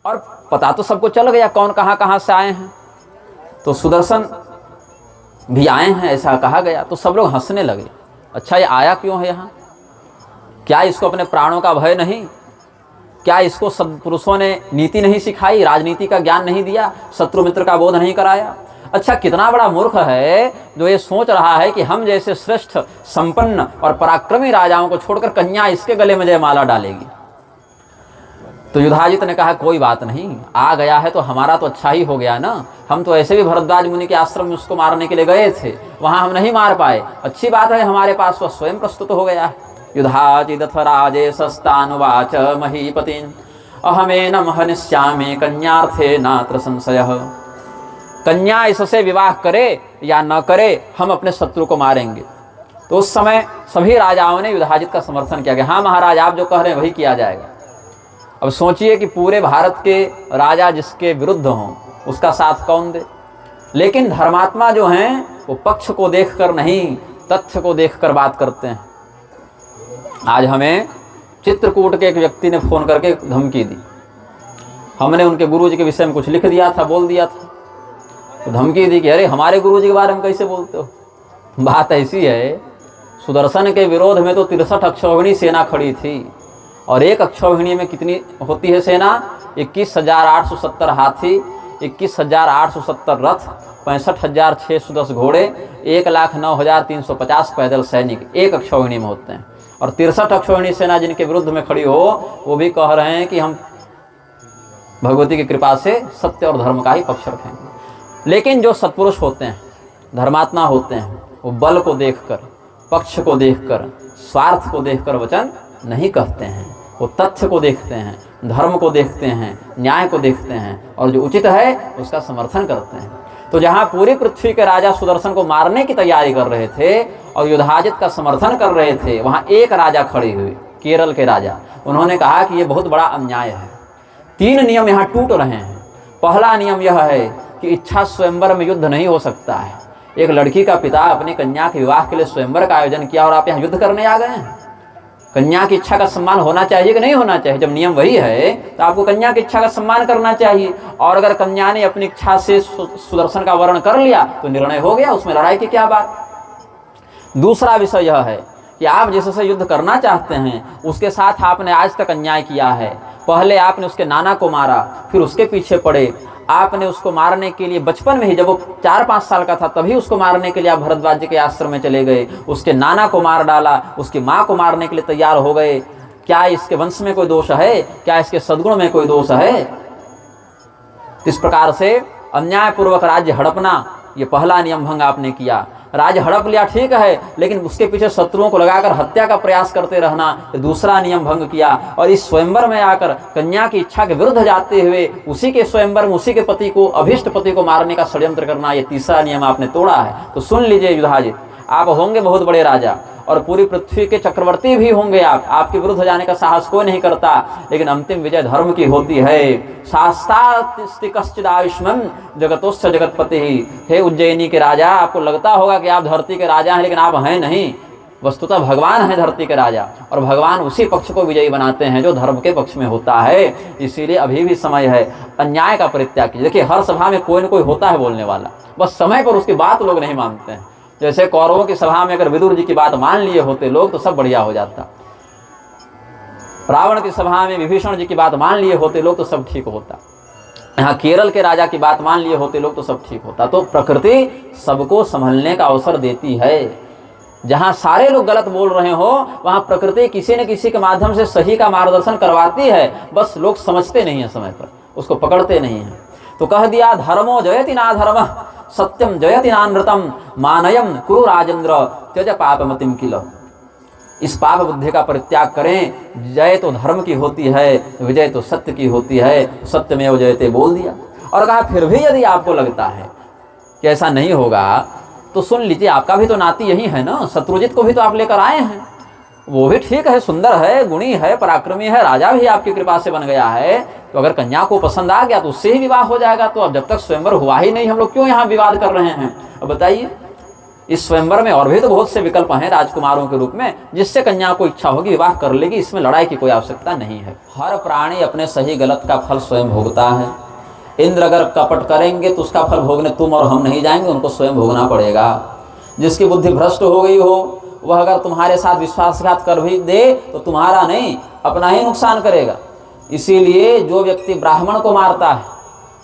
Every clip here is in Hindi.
और पता तो सबको चल गया कौन कहाँ कहाँ से आए हैं। तो सुदर्शन भी आए हैं ऐसा कहा गया। तो सब लोग हंसने लगे, अच्छा ये आया क्यों है यहाँ? क्या इसको अपने प्राणों का भय नहीं? क्या इसको सत्पुरुषों ने नीति नहीं सिखाई, राजनीति का ज्ञान नहीं दिया, शत्रु मित्र का बोध नहीं कराया? अच्छा कितना बड़ा मूर्ख है जो ये सोच रहा है कि हम जैसे श्रेष्ठ संपन्न और पराक्रमी राजाओं को छोड़कर कन्या इसके गले में जयमाला डालेगी। तो युधाजित ने कहा कोई बात नहीं, आ गया है तो हमारा तो अच्छा ही हो गया ना। हम तो ऐसे भी भरद्वाज मुनि के आश्रम में उसको मारने के लिए गए थे, वहां हम नहीं मार पाए। अच्छी बात है हमारे पास वह स्वयं प्रस्तुत हो गया है। युधाजिदथ राजेशस्तानुवाच महीपतिं अहमेनं हनिष्यामि कन्यार्थे नात्र संशयः। कन्या इससे विवाह करे या न करे हम अपने शत्रु को मारेंगे। तो उस समय सभी राजाओं ने युधाजित का समर्थन किया कि हाँ महाराज आप जो कह रहे हैं वही किया जाएगा। अब सोचिए कि पूरे भारत के राजा जिसके विरुद्ध हों उसका साथ कौन दे। लेकिन धर्मात्मा जो हैं वो पक्ष को देखकर नहीं तथ्य को देखकर बात करते हैं। आज हमें चित्रकूट के एक व्यक्ति ने फ़ोन करके धमकी दी, हमने उनके गुरुजी के विषय में कुछ लिख दिया था, बोल दिया था, तो धमकी दी कि अरे हमारे गुरुजी के बारे में कैसे बोलते हो। बात ऐसी है सुदर्शन के विरोध में तो 63 अक्षौहिणी सेना खड़ी थी और एक अक्षौहिणी में कितनी होती है सेना? 21,870 हाथी, 21,870 रथ, 65,610 घोड़े, 1,09,350 पैदल सैनिक एक अक्षौहिणी में होते हैं। और 63 अक्षौहिणी सेना जिनके विरुद्ध में खड़ी हो वो भी कह रहे हैं कि हम भगवती की कृपा से सत्य और धर्म का ही पक्ष रखेंगे। लेकिन जो सत्पुरुष होते हैं, धर्मात्मा होते हैं, वो बल को देखकर, पक्ष को देखकर, स्वार्थ को देखकर वचन नहीं कहते हैं। वो तथ्य को देखते हैं, धर्म को देखते हैं, न्याय को देखते हैं और जो उचित है उसका समर्थन करते हैं। तो जहाँ पूरी पृथ्वी के राजा सुदर्शन को मारने की तैयारी कर रहे थे और युधाजित का समर्थन कर रहे थे, वहाँ एक राजा खड़े हुए, केरल के राजा। उन्होंने कहा कि ये बहुत बड़ा अन्याय है। 3 नियम यहाँ टूट रहे हैं। पहला नियम यह है कि इच्छा स्वयंवर में युद्ध नहीं हो सकता है। एक लड़की का पिता अपनी कन्या के विवाह के लिए स्वयंवर का आयोजन किया और आप यहाँ युद्ध करने आ गए हैं। कन्या की इच्छा का सम्मान होना चाहिए कि नहीं होना चाहिए? जब नियम वही है तो आपको कन्या की इच्छा का सम्मान करना चाहिए। और अगर कन्या ने अपनी इच्छा से सुदर्शन का वर्ण कर लिया तो निर्णय हो गया, उसमें लड़ाई की क्या बात। दूसरा विषय यह है कि आप जिससे युद्ध करना चाहते हैं उसके साथ आपने आज तक अन्याय किया है। पहले आपने उसके नाना को मारा, फिर उसके पीछे पड़े, आपने उसको मारने के लिए बचपन में ही जब वो 4-5 साल का था तभी उसको मारने के लिए आप भरद्वाज जी के आश्रम में चले गए, उसके नाना को मार डाला, उसकी माँ को मारने के लिए तैयार हो गए। क्या इसके वंश में कोई दोष है? क्या इसके सद्गुण में कोई दोष है? इस प्रकार से अन्यायपूर्वक राज्य हड़पना, ये पहला नियम भंग आपने किया। राज्य हड़प लिया ठीक है, लेकिन उसके पीछे शत्रुओं को लगाकर हत्या का प्रयास करते रहना, ये दूसरा नियम भंग किया। और इस स्वयंवर में आकर कन्या की इच्छा के विरुद्ध जाते हुए उसी के स्वयंवर में उसी के पति को, अभिष्ट पति को मारने का षड्यंत्र करना, ये तीसरा नियम आपने तोड़ा है। तो सुन लीजिए युधाजित, आप होंगे बहुत बड़े राजा और पूरी पृथ्वी के चक्रवर्ती भी होंगे आप, आपके विरुद्ध जाने का साहस कोई नहीं करता, लेकिन अंतिम विजय धर्म की होती है। शास्त्रास्ति कश्चिद आयुष्मान जगतोस्य जगतपति। हे उज्जैनी के राजा, आपको लगता होगा कि आप धरती के राजा हैं, लेकिन आप हैं नहीं। वस्तुतः भगवान है धरती के राजा और भगवान उसी पक्ष को विजयी बनाते हैं जो धर्म के पक्ष में होता है। इसीलिए अभी भी समय है, अन्याय का परित्याग कीजिए। देखिए हर सभा में कोई न कोई होता है बोलने वाला, बस समय पर उसकी बात लोग नहीं मानते हैं। जैसे कौरवों की सभा में अगर विदुर जी की बात मान लिए होते लोग तो सब बढ़िया हो जाता। रावण की सभा में विभीषण जी की बात मान लिए होते लोग तो सब ठीक होता। यहाँ केरल के राजा की बात मान लिए होते लोग तो सब ठीक होता। तो प्रकृति सबको संभलने का अवसर देती है। जहाँ सारे लोग गलत बोल रहे हो वहाँ प्रकृति किसी न किसी के माध्यम से सही का मार्गदर्शन करवाती है, बस लोग समझते नहीं है, समय पर उसको पकड़ते नहीं है। तो कह दिया धर्मो जयति ना धर्म सत्यम जयति नानृतम मानयम कुरु राजेंद्र त्यज पापमतिम किल। इस पाप बुद्धि का परित्याग करें। जय तो धर्म की होती है, विजय तो सत्य की होती है। सत्यमेव जयते बोल दिया और कहा फिर भी यदि आपको लगता है कि ऐसा नहीं होगा तो सुन लीजिए, आपका भी तो नाती यही है ना, शत्रुजित को भी तो आप लेकर आए हैं। वो भी ठीक है, सुंदर है, गुणी है, पराक्रमी है, राजा भी आपकी कृपा से बन गया है। तो अगर कन्या को पसंद आ गया तो उससे ही विवाह हो जाएगा। तो अब जब तक स्वयंवर हुआ ही नहीं हम लोग क्यों यहाँ विवाद कर रहे हैं? अब बताइए। इस स्वयंवर में और भी तो बहुत से विकल्प हैं राजकुमारों के रूप में, जिससे कन्या को इच्छा होगी विवाह कर लेगी, इसमें लड़ाई की कोई आवश्यकता नहीं है। हर प्राणी अपने सही गलत का फल स्वयं भोगता है। इंद्र अगर कपट करेंगे तो उसका फल भोगने तुम और हम नहीं जाएंगे, उनको स्वयं भोगना पड़ेगा। जिसकी बुद्धि भ्रष्ट हो गई हो वह अगर तुम्हारे साथ विश्वासघात कर भी दे तो तुम्हारा नहीं अपना ही नुकसान करेगा। इसीलिए जो व्यक्ति ब्राह्मण को मारता है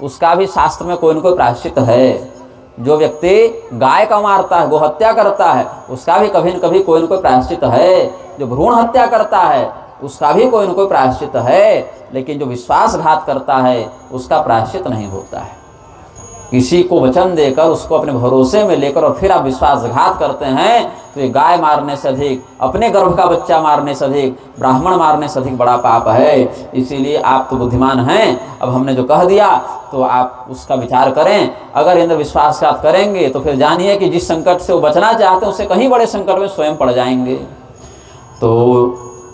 उसका भी शास्त्र में कोई न कोई प्रायश्चित है। जो व्यक्ति गाय का मारता है, गोहत्या करता है, उसका भी कभी न कभी कोई न कोई प्रायश्चित है। जो भ्रूण हत्या करता है उसका भी कोई न कोई प्रायश्चित है। लेकिन जो विश्वासघात करता है उसका प्रायश्चित नहीं होता है। किसी को वचन देकर उसको अपने भरोसे में लेकर और फिर आप विश्वासघात करते हैं तो ये गाय मारने से अधिक, अपने गर्भ का बच्चा मारने से अधिक, ब्राह्मण मारने से अधिक बड़ा पाप है। इसीलिए आप तो बुद्धिमान हैं, अब हमने जो कह दिया तो आप उसका विचार करें। अगर इंद्र विश्वासघात करेंगे तो फिर जानिए कि जिस संकट से वो बचना चाहते हैं उससे कहीं बड़े संकट में स्वयं पड़ जाएंगे। तो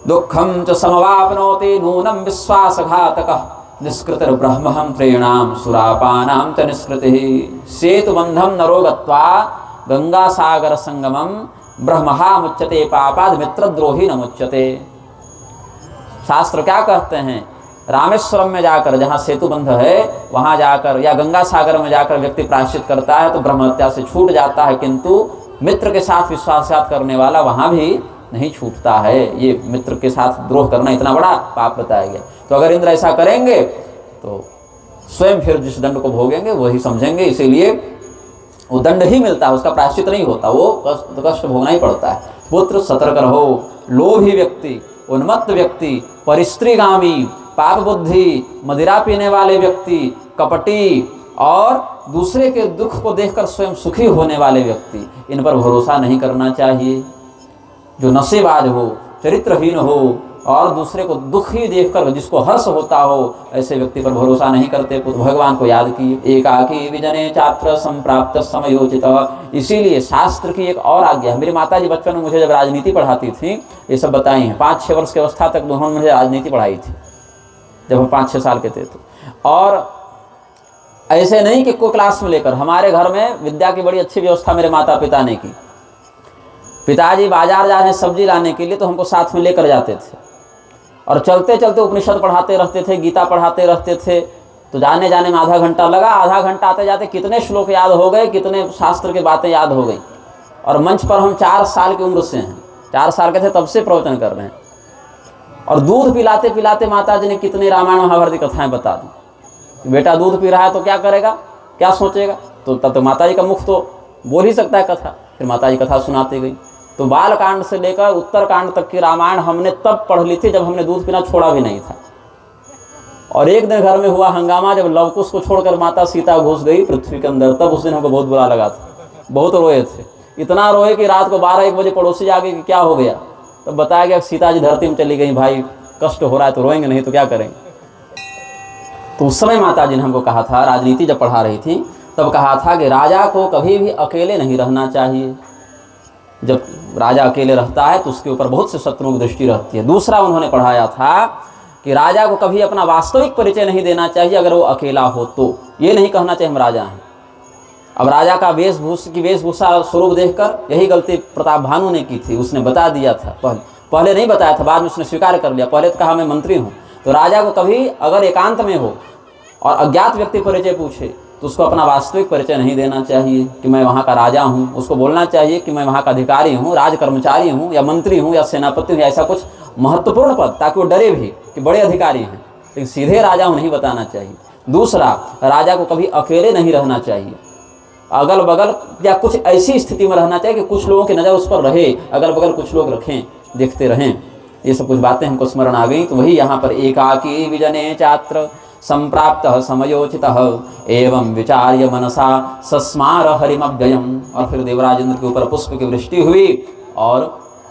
दुखम च समवाप्नोति नूनम विश्वासघातकः निष्कृतिर्ब्रह्महं त्रीणाम सुरापानां च निष्कृतिः सेतुबन्धं नरो गत्वा गंगासागर संगमम ब्रह्महा मुच्यते पापाद मित्रद्रोही न मुच्यते। शास्त्र क्या कहते हैं? रामेश्वरम में जाकर, जहाँ सेतु बंध है वहाँ जाकर, या गंगा सागर में जाकर व्यक्ति प्रायश्चित करता है तो ब्रह्म हत्या से छूट जाता है, किंतु मित्र के साथ विश्वासघात करने वाला वहाँ भी नहीं छूटता है। ये मित्र के साथ द्रोह करना इतना बड़ा पाप बताया गया। तो अगर इंद्र ऐसा करेंगे तो स्वयं फिर जिस दंड को भोगेंगे वही समझेंगे। इसीलिए वो दंड ही मिलता है, उसका प्रायश्चित नहीं होता, वो कष्ट भोगना ही पड़ता है। पुत्र सतर्क रहो, लोभी व्यक्ति, उन्मत्त व्यक्ति, परिस्त्रीगामी, पाप बुद्धि, मदिरा पीने वाले व्यक्ति, कपटी और दूसरे के दुख को देखकर स्वयं सुखी होने वाले व्यक्ति, इन पर भरोसा नहीं करना चाहिए। जो नशेबाज हो, चरित्रहीन हो और दूसरे को दुख ही देखकर जिसको हर्ष होता हो, ऐसे व्यक्ति पर भरोसा नहीं करते। भगवान को याद किए, एकाकी विजने छात्र संप्राप्त समयोचित। इसीलिए शास्त्र की एक और आज्ञा है। मेरी माता जी बचपन में मुझे जब राजनीति पढ़ाती थी ये सब बताई हैं। 5-6 वर्ष की अवस्था तक उन्होंने मुझे राजनीति पढ़ाई थी, जब हम 5-6 साल के थे तो। और ऐसे नहीं कि कोई क्लास में लेकर, हमारे घर में विद्या की बड़ी अच्छी व्यवस्था मेरे माता पिता ने की। पिताजी बाजार जा रहे हैं सब्जी लाने के लिए तो हमको साथ में लेकर जाते थे और चलते चलते उपनिषद पढ़ाते रहते थे, गीता पढ़ाते रहते थे। तो जाने जाने में आधा घंटा लगा, आधा घंटा आते जाते कितने श्लोक याद हो गए, कितने शास्त्र की बातें याद हो गई। और मंच पर हम 4 साल की उम्र से हैं, 4 साल के थे तब से प्रवचन कर रहे हैं। और दूध पिलाते पिलाते माता जी ने कितने रामायण महाभारत की कथाएं बता दी। बेटा दूध पी रहा है तो क्या करेगा, क्या सोचेगा, तो तब तक माता जी का मुख तो बोल ही सकता है कथा। फिर माता जी कथा सुनाती गई। तो बाल कांड से लेकर उत्तर कांड तक की रामायण हमने तब पढ़ ली थी जब हमने दूध पीना छोड़ा भी नहीं था। और एक दिन घर में हुआ हंगामा जब लवकुश को छोड़कर माता सीता घुस गई पृथ्वी के अंदर, तब उस दिन हमको बहुत बुरा लगा था, बहुत रोए थे। इतना रोए कि रात को 12-1 बजे पड़ोसी आ गए कि क्या हो गया। तब बताया गया सीता जी धरती में चली गई, भाई कष्ट हो रहा है तो रोएंगे नहीं तो क्या करेंगे। तो उस समय माता जी ने हमको कहा था, राजनीति जब पढ़ा रही थी तब कहा था कि राजा को कभी भी अकेले नहीं रहना चाहिए। जब राजा अकेले रहता है तो उसके ऊपर बहुत से शत्रुओं की दृष्टि रहती है। दूसरा उन्होंने पढ़ाया था कि राजा को कभी अपना वास्तविक परिचय नहीं देना चाहिए अगर वो अकेला हो तो। ये नहीं कहना चाहिए हम राजा हैं। अब राजा का वेशभूषा स्वरूप देखकर यही गलती प्रताप भानु ने की थी। उसने बता दिया था, पहले नहीं बताया था, बाद में उसने स्वीकार कर लिया। पहले तो कहा मैं मंत्री हूँ। तो राजा को कभी अगर एकांत में हो और अज्ञात व्यक्ति परिचय पूछे तो उसको अपना वास्तविक परिचय नहीं देना चाहिए कि मैं वहाँ का राजा हूँ। उसको बोलना चाहिए कि मैं वहाँ का अधिकारी हूँ, राज कर्मचारी हूँ, या मंत्री हूँ, या सेनापति हूँ, या ऐसा कुछ महत्वपूर्ण पद, ताकि वो डरे भी कि बड़े अधिकारी हैं। लेकिन सीधे राजा हूँ नहीं बताना चाहिए। दूसरा, राजा को कभी अकेले नहीं रहना चाहिए, अगल बगल या कुछ ऐसी स्थिति में रहना चाहिए कि कुछ लोगों की नज़र उस पर रहे, अगल बगल कुछ लोग रखें, देखते रहें। ये सब कुछ बातें हमको स्मरण आ गई। तो वही यहाँ पर एकाकी विजने छात्र संप्राप्त समयोचितः एवं विचार्य मनसा सस्मार हरिमव्ययम्। और फिर देवराज इंद्र के ऊपर पुष्प की वृष्टि हुई और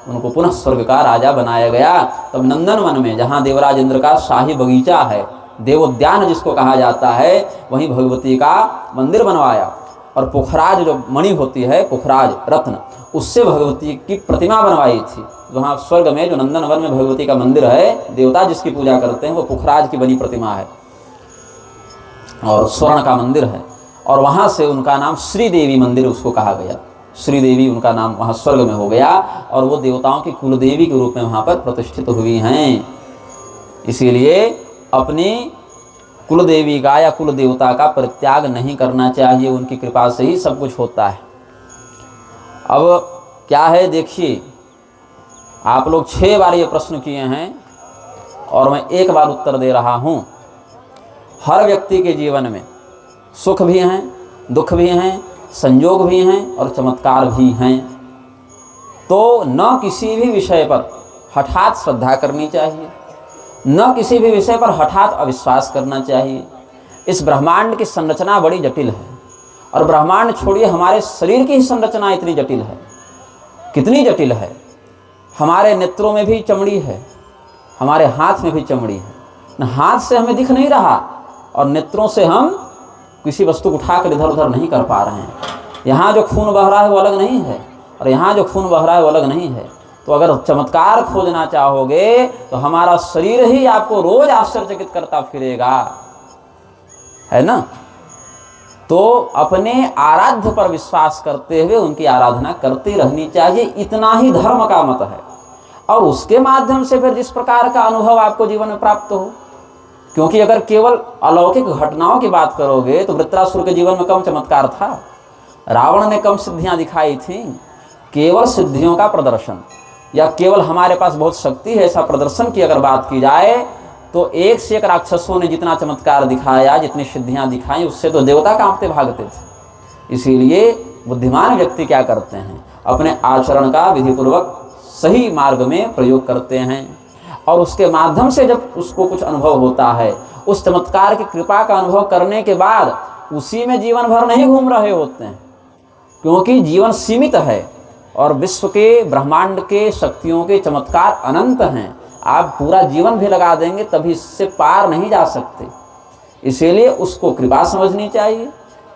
उनको पुनः स्वर्ग का राजा बनाया गया। तब नंदन वन में, जहाँ देवराज इंद्र का शाही बगीचा है, देवोद्यान जिसको कहा जाता है, वहीं भगवती का मंदिर बनवाया। और पुखराज जो मणि होती है, पुखराज रत्न, उससे भगवती की प्रतिमा बनवाई थी। वहाँ स्वर्ग में जो नंदन वन में भगवती का मंदिर है, देवता जिसकी पूजा करते हैं, वो पुखराज की बनी प्रतिमा है और स्वर्ण का मंदिर है। और वहाँ से उनका नाम श्री देवी मंदिर उसको कहा गया। श्रीदेवी उनका नाम वहाँ स्वर्ग में हो गया और वो देवताओं की कुलदेवी के रूप में वहाँ पर प्रतिष्ठित हुई हैं। इसीलिए अपनी कुलदेवी का या कुल देवता का परित्याग नहीं करना चाहिए, उनकी कृपा से ही सब कुछ होता है। अब क्या है देखिए, आप लोग 6 बार ये प्रश्न किए हैं और मैं एक बार उत्तर दे रहा हूँ। हर व्यक्ति के जीवन में सुख भी हैं, दुख भी हैं, संयोग भी हैं और चमत्कार भी हैं। तो न किसी भी विषय पर हठात श्रद्धा करनी चाहिए, न किसी भी विषय पर हठात अविश्वास करना चाहिए। इस ब्रह्मांड की संरचना बड़ी जटिल है और ब्रह्मांड छोड़िए, हमारे शरीर की ही संरचना इतनी जटिल है। कितनी जटिल है! हमारे नेत्रों में भी चमड़ी है, हमारे हाथ में भी चमड़ी है। न हाथ से हमें दिख नहीं रहा और नेत्रों से हम किसी वस्तु को उठाकर इधर उधर नहीं कर पा रहे हैं। यहाँ जो खून बह रहा है वो अलग नहीं है और यहाँ जो खून बह रहा है वो अलग नहीं है। तो अगर चमत्कार खोजना चाहोगे तो हमारा शरीर ही आपको रोज आश्चर्यचकित करता फिरेगा, है ना। तो अपने आराध्य पर विश्वास करते हुए उनकी आराधना करती रहनी चाहिए, इतना ही धर्म का मत है। और उसके माध्यम से फिर जिस प्रकार का अनुभव आपको जीवन में प्राप्त हो, क्योंकि अगर केवल अलौकिक घटनाओं की बात करोगे तो वृत्रासुर के जीवन में कम चमत्कार था, रावण ने कम सिद्धियां दिखाई थी। केवल सिद्धियों का प्रदर्शन या केवल हमारे पास बहुत शक्ति है ऐसा प्रदर्शन की अगर बात की जाए तो एक से एक राक्षसों ने जितना चमत्कार दिखाया, जितनी सिद्धियां दिखाई, उससे तो देवता कांपते भागते थे। इसीलिए बुद्धिमान व्यक्ति क्या करते हैं, अपने आचरण का विधिपूर्वक सही मार्ग में प्रयोग करते हैं और उसके माध्यम से जब उसको कुछ अनुभव होता है, उस चमत्कार की कृपा का अनुभव करने के बाद उसी में जीवन भर नहीं घूम रहे होते हैं, क्योंकि जीवन सीमित है और विश्व के ब्रह्मांड के शक्तियों के चमत्कार अनंत हैं। आप पूरा जीवन भी लगा देंगे तभी इससे पार नहीं जा सकते। इसीलिए उसको कृपा समझनी चाहिए,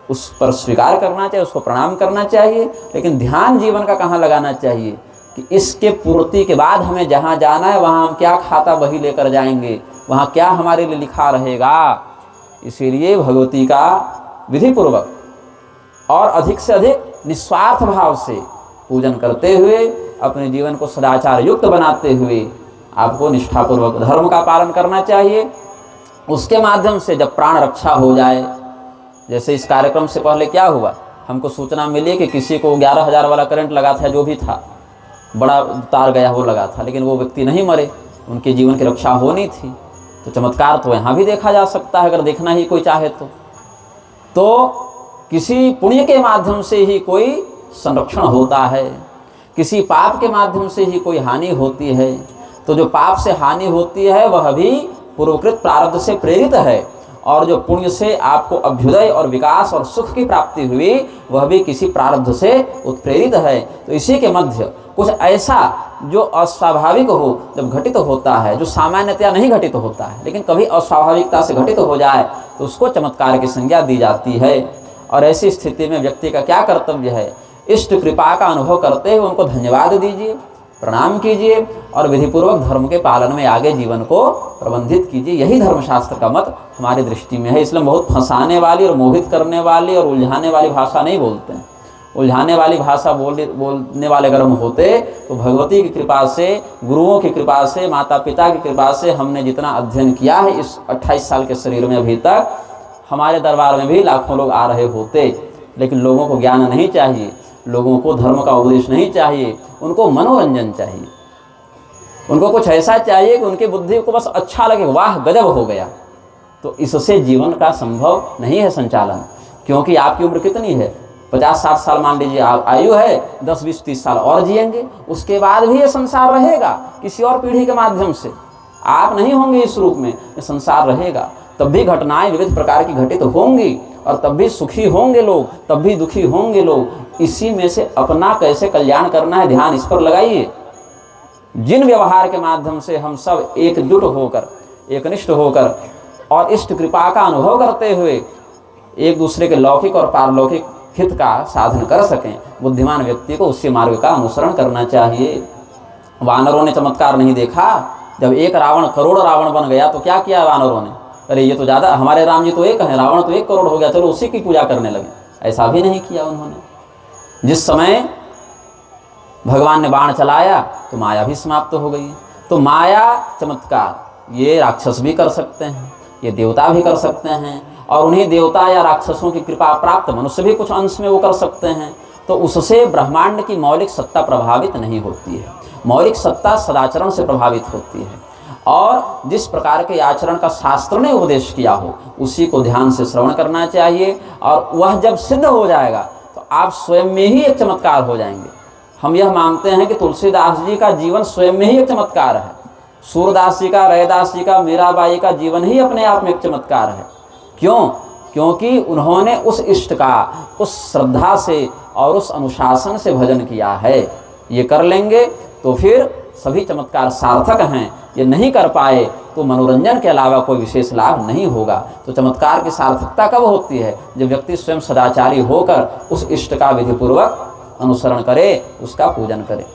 उस पर स्वीकार करना चाहिए, उसको प्रणाम करना चाहिए। लेकिन ध्यान जीवन का कहाँ लगाना चाहिए कि इसके पूर्ति के बाद हमें जहाँ जाना है वहाँ हम क्या खाता वही लेकर जाएंगे, वहाँ क्या हमारे लिए लिखा रहेगा। इसीलिए भगवती का विधिपूर्वक और अधिक से अधिक निस्वार्थ भाव से पूजन करते हुए अपने जीवन को सदाचार युक्त बनाते हुए आपको निष्ठापूर्वक धर्म का पालन करना चाहिए। उसके माध्यम से जब प्राण रक्षा हो जाए, जैसे इस कार्यक्रम से पहले क्या हुआ, हमको सूचना मिली कि किसी को 11,000 वाला करंट लगा था, जो भी था बड़ा तार गया वो लगा था, लेकिन वो व्यक्ति नहीं मरे, उनके जीवन की रक्षा होनी थी। तो चमत्कार तो यहाँ भी देखा जा सकता है अगर देखना ही कोई चाहे तो किसी पुण्य के माध्यम से ही कोई संरक्षण होता है, किसी पाप के माध्यम से ही कोई हानि होती है। तो जो पाप से हानि होती है वह भी पूर्वकृत प्रारब्ध से प्रेरित है और जो पुण्य से आपको अभ्युदय और विकास और सुख की प्राप्ति हुई वह भी किसी प्रारब्ध से उत्प्रेरित है। तो इसी के मध्य कुछ ऐसा जो अस्वाभाविक हो जब घटित होता है, जो सामान्यतया नहीं घटित होता है लेकिन कभी अस्वाभाविकता से घटित हो जाए तो उसको चमत्कार की संज्ञा दी जाती है। और ऐसी स्थिति में व्यक्ति का क्या कर्तव्य है, इष्ट कृपा का अनुभव करते हुए उनको धन्यवाद दीजिए, प्रणाम कीजिए और विधिपूर्वक धर्म के पालन में आगे जीवन को प्रबंधित कीजिए। यही धर्मशास्त्र का मत हमारी दृष्टि में है। इसलिए बहुत फंसाने वाली और मोहित करने वाली और उलझाने वाली भाषा नहीं बोलते हैं। उलझाने वाली भाषा बोलने वाले अगर हम होते तो भगवती की कृपा से, गुरुओं की कृपा से, माता पिता की कृपा से हमने जितना अध्ययन किया है इस 28 साल के शरीर में अभी तक, हमारे दरबार में भी लाखों लोग आ रहे होते। लेकिन लोगों को ज्ञान नहीं चाहिए, लोगों को धर्म का उपदेश नहीं चाहिए, उनको मनोरंजन चाहिए, उनको कुछ ऐसा चाहिए कि उनकी बुद्धि को बस अच्छा लगे, वाह गजब हो गया। तो इससे जीवन का संभव नहीं है संचालन। क्योंकि आपकी उम्र कितनी है, 50-60 साल मान लीजिए आयु है, 10-20-30 साल और जिएंगे, उसके बाद भी ये संसार रहेगा किसी और पीढ़ी के माध्यम से। आप नहीं होंगे इस रूप में, ये संसार रहेगा। तब भी घटनाएं विविध प्रकार की घटित होंगी और तब भी सुखी होंगे लोग, तब भी दुखी होंगे लोग। इसी में से अपना कैसे कल्याण करना है, ध्यान इस पर लगाइए। जिन व्यवहार के माध्यम से हम सब एकजुट होकर, एकनिष्ठ होकर और इष्ट कृपा का अनुभव करते हुए एक दूसरे के लौकिक और पारलौकिक हित का साधन कर सकें, बुद्धिमान व्यक्ति को उसी मार्ग का अनुसरण करना चाहिए। वानरों ने चमत्कार नहीं देखा। जब एक रावण करोड़ रावण बन गया तो क्या किया वानरों ने, अरे ये तो ज़्यादा, हमारे राम जी तो एक हैं, रावण तो 1 करोड़ हो गया, चलो उसी की पूजा करने लगे। ऐसा भी नहीं किया उन्होंने। जिस समय भगवान ने बाण चलाया तो माया भी समाप्त हो गई। तो माया चमत्कार ये राक्षस भी कर सकते हैं, ये देवता भी कर सकते हैं, और उन्हीं देवता या राक्षसों की कृपा प्राप्त मनुष्य भी कुछ अंश में वो कर सकते हैं। तो उससे ब्रह्मांड की मौलिक सत्ता प्रभावित नहीं होती है। मौलिक सत्ता सदाचरण से प्रभावित होती है, और जिस प्रकार के आचरण का शास्त्र ने उपदेश किया हो उसी को ध्यान से श्रवण करना चाहिए। और वह जब सिद्ध हो जाएगा तो आप स्वयं में ही एक चमत्कार हो जाएंगे। हम यह मानते हैं कि तुलसीदास जी का जीवन स्वयं में ही एक चमत्कार है। सूरदास जी का, रैदास जी का, मीराबाई का जीवन ही अपने आप में एक चमत्कार है। क्यों? क्योंकि उन्होंने उस इष्ट का उस श्रद्धा से और उस अनुशासन से भजन किया है। ये कर लेंगे तो फिर सभी चमत्कार सार्थक हैं। ये नहीं कर पाए तो मनोरंजन के अलावा कोई विशेष लाभ नहीं होगा। तो चमत्कार की सार्थकता कब होती है? जब व्यक्ति स्वयं सदाचारी होकर उस इष्ट का विधिपूर्वक अनुसरण करे, उसका पूजन करे।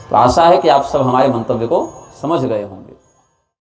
तो आशा है कि आप सब हमारे मंतव्य को समझ गए हों।